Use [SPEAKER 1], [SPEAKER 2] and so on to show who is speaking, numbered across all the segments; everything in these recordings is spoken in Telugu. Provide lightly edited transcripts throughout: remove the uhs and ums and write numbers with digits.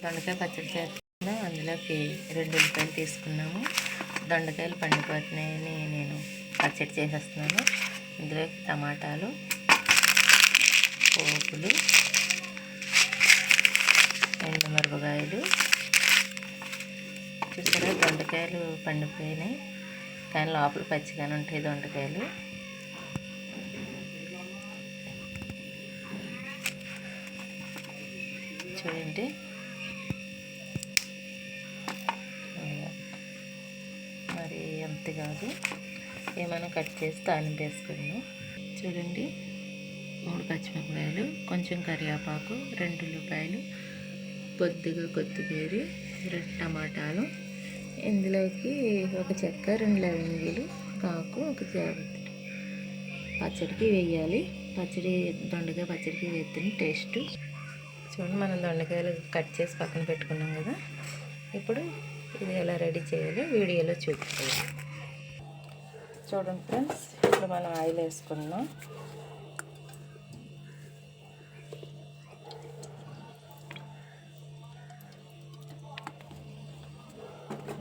[SPEAKER 1] దొండకాయ పచ్చడి చేస్తున్నాం. అందులోకి 2 ఉల్లిపాయలు తీసుకున్నాము. దొండకాయలు పండిపోతున్నాయని నేను పచ్చడి చేసేస్తున్నాను. ఇందులోకి టమాటాలు, పోపులు, ఎండుమిరపకాయలు. చూసారా, దొండకాయలు పండిపోయినాయి కానీ లోపల పచ్చిగానే ఉంటాయి దొండకాయలు. చూడండి, మరి ఎంత కాదు, ఏమైనా కట్ చేసి తాలింపు వేసుకున్నాం. చూడండి, 3 పచ్చిమిరపకాయలు, కొంచెం కరివేపాకు, 2 ఉల్లిపాయలు, కొద్దిగా కొత్తిమీర, 2 టమాటాలు, ఇందులోకి ఒక చెక్క, 2 లవంగాలు, ఆకు, ఒక జాగ్రత్త పచ్చడికి వేయాలి. దొండకాయ పచ్చడికి వేస్తేనే టేస్ట్. చూడండి, మనం దొండకాయలు కట్ చేసి పక్కన పెట్టుకున్నాం కదా. ఇప్పుడు ఇది ఎలా రెడీ చేయాలో వీడియోలో చూపిస్తాను. చూడండి ఫ్రెండ్స్, ఇప్పుడు మనం ఆయిల్ వేసుకున్నాం.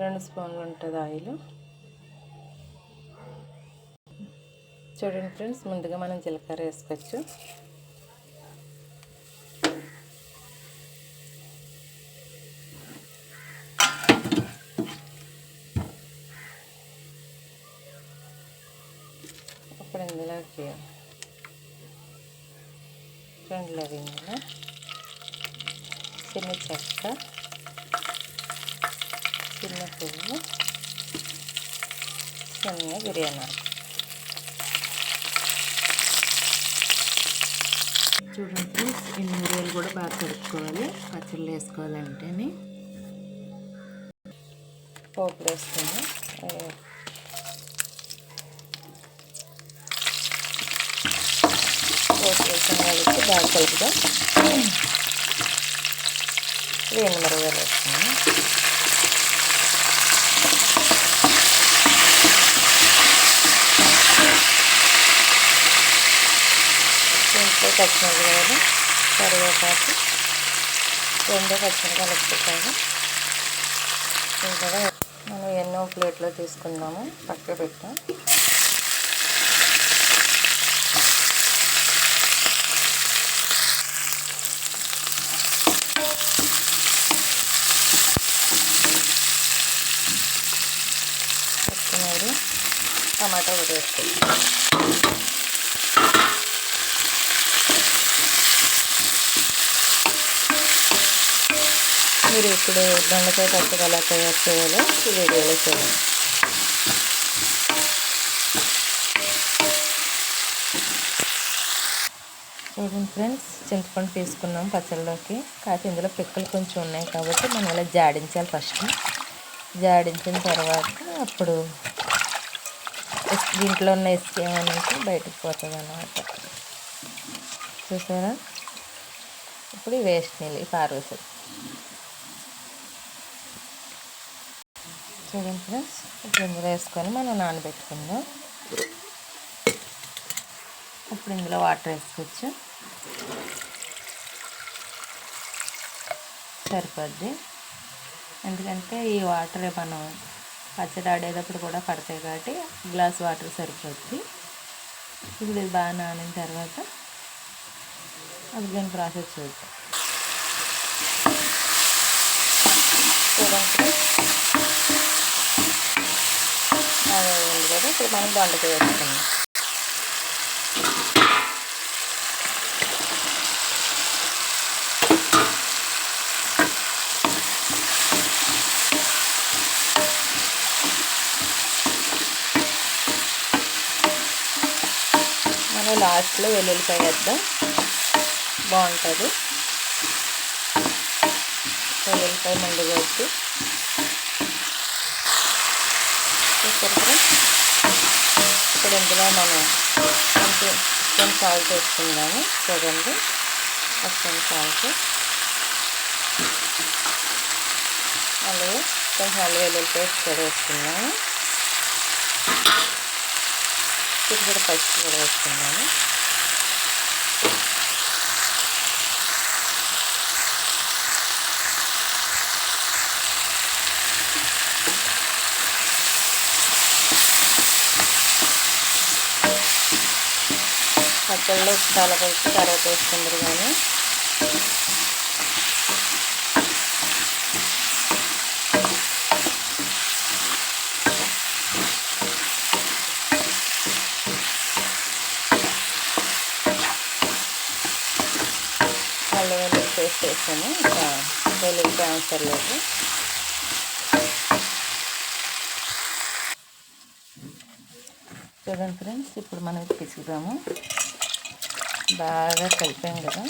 [SPEAKER 1] రెండు స్పూన్లు ఉంటుంది ఆయిల్. చూడండి ఫ్రెండ్స్, ముందుగా మనం జీలకర్ర వేసుకోవచ్చు. ఇప్పుడు ఇందులోకి 2 లవంగాలు, చిన్న చెక్క, చిన్న పువ్వు, చిన్న బిర్యానీ. చూడండి, ఈ మిరియాలు కూడా బాగా కలుపుకోవాలి పచ్చళ్ళు వేసుకోవాలంటేనే. పోపు వేసుకుని పోపు వేసిన వాళ్ళకి బాగా కలుపుదాం. ఎండుమిరపకాయలు వేసుకున్నాం. పచ్చిమిరపకాయలు, కరివేపాకు, 2 పచ్చిమిరపకాయలు వేసుకుంటాము. ఇంకా మనం ఎన్నో ప్లేట్లో తీసుకుందాము, పక్క పెట్టాం. వేసుకున్నారు. టమాటా కూడా వేసుకుంటాం. మీరు ఇప్పుడు దొండకాయ పచ్చడి ఎలా తయారు చేయాలో ఈ వీడియోలో చూడండి. చూడండి ఫ్రెండ్స్, చింతపండు తీసుకున్నాం పచ్చళ్ళలోకి. కాకపోతే ఇందులో పిక్కలు కొంచెం ఉన్నాయి కాబట్టి మనం ఇలా జాడించాలి. ఫస్ట్ జాడించిన తర్వాత అప్పుడు దీంట్లో ఉన్న ఇసుక ఏమనేసి బయటకు పోతుంది అన్నమాట. చూసారా, ఇప్పుడు వేస్ట్ నీళ్ళు పారవేసారు. చూడండి ఫ్రెండ్స్, ఇప్పుడు ఇందులో వేసుకొని మనం నానబెట్టుకుందాం. ఇప్పుడు ఇందులో వాటర్ వేసుకోవచ్చు, సరిపోద్ది. ఎందుకంటే ఈ వాటర్ మనం పచ్చడి ఆడేటప్పుడు కూడా పడతాయి కాబట్టి గ్లాస్ వాటర్ సరిపోద్ది. ఇప్పుడు ఇది బాగా నానిన తర్వాత అది దాని ప్రాసెస్ చూద్దాం. చూడండి, అదే ఉంది కదా. ఇప్పుడు మనం దొండకాయ వేసుకున్నాం. మనం లాస్ట్లో వెల్లుల్లిపాయ వేద్దాం, బాగుంటుంది. వెల్లుల్లిపాయ ముందుగా వచ్చి ఇప్పుడు ఇందులో మనం కొంచెం సాల్ట్ వేసుకుందాము. చూడండి, కొంచెం సాల్ట్, అలాగే కొంచెం అల్లం వెల్లుల్లి పేస్ట్ కూడా వేసుకున్నాము. ఇది కూడా పసుపు కూడా వేసుకున్నాము. పిల్లలు చాలా కలిసి తర్వాత వేసుకుందరు కానీ అల్లం పేస్ట్ వేసాము. ఇంకా వెల్లుల్లి అవసరం లేదు. చూడండి ఫ్రెండ్స్, ఇప్పుడు మనం పిసుకుదాము. బాగా కలిపాం కదా,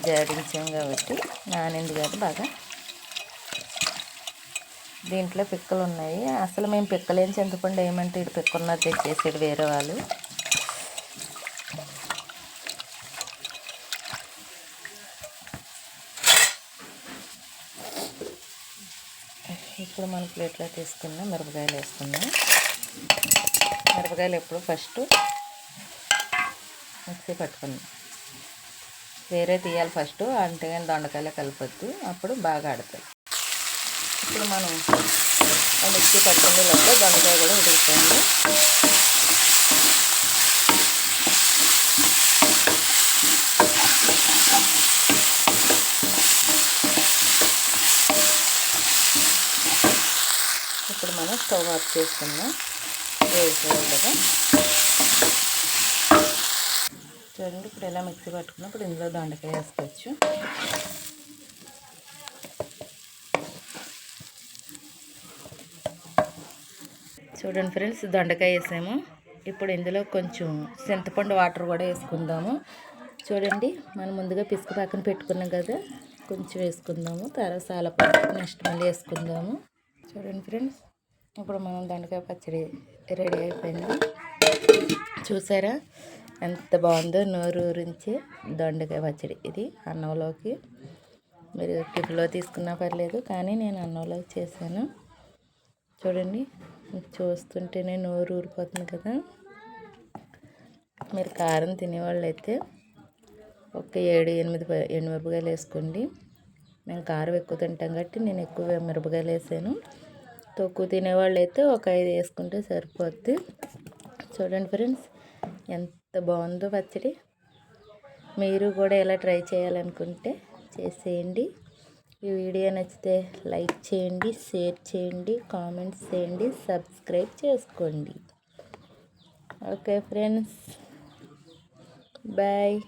[SPEAKER 1] జాడించాం కాబట్టి నానింది కాదు బాగా. దీంట్లో పిక్కలు ఉన్నాయి. అసలు మేము పిక్కలేని చింతపండు ఏమంటే ఇటు పిక్కున్నది తెచ్చేసాడు వేరే వాళ్ళు. ఇప్పుడు మన ప్లేట్లో తీసుకున్న మిరపకాయలు వేసుకుందాం. మిరపకాయలు ఎప్పుడు ఫస్ట్ మిక్సీ పట్టుకుందాం. వేరే తీయాలి ఫస్ట్, అంటే కానీ దొండకాయలు కలపొద్దు, అప్పుడు బాగా ఆడతాయి. ఇప్పుడు మనం మిక్సీ పట్టుకునే లోపల దొండకాయ కూడా ఉడుకుతుంది. ఇప్పుడు మనం స్టవ్ ఆఫ్ చేసుకుందాం. వేసుకోవాలి కదా. చూడండి, ఇప్పుడు ఎలా మిక్సీ పట్టుకున్నప్పుడు ఇందులో దొండకాయ వేసుకోవచ్చు. చూడండి ఫ్రెండ్స్, దొండకాయ వేసాము. ఇప్పుడు ఇందులో కొంచెం చింతపండు వాటర్ కూడా వేసుకుందాము. చూడండి, మనం ముందుగా పిసుకు పక్కన పెట్టుకున్నాం కదా, కొంచెం వేసుకుందాము. తర్వాత సాలపండు నెక్స్ట్ మళ్ళీ వేసుకుందాము. చూడండి ఫ్రెండ్స్, ఇప్పుడు మనం దొండకాయ పచ్చడి రెడీ అయిపోయింది. చూసారా ఎంత బాగుందో, నోరు ఊరించే దొండకాయ పచ్చడి. ఇది అన్నంలోకి, మీరు టిఫిన్లో తీసుకున్నా పర్లేదు, కానీ నేను అన్నంలోకి చేశాను. చూడండి, చూస్తుంటేనే నోరు ఊరిపోతుంది కదా. మీరు కారం తినేవాళ్ళు అయితే ఒక 7-8 ఎండుమిరపకాయలు వేసుకోండి. మేము కారం ఎక్కువ తింటాం కాబట్టి నేను ఎక్కువ మిరపకాయలు వేసాను. తక్కువ తినేవాళ్ళు అయితే ఒక 5 వేసుకుంటే సరిపోద్ది. చూడండి ఫ్రెండ్స్, ఎంత బాగుందో పచ్చడి. మీరు కూడా ఎలా ట్రై చేయాలనుకుంటే చేసేయండి. ఈ వీడియో నచ్చితే లైక్ చేయండి, షేర్ చేయండి, కామెంట్స్ చేయండి, సబ్స్క్రైబ్ చేసుకోండి. Okay friends, bye.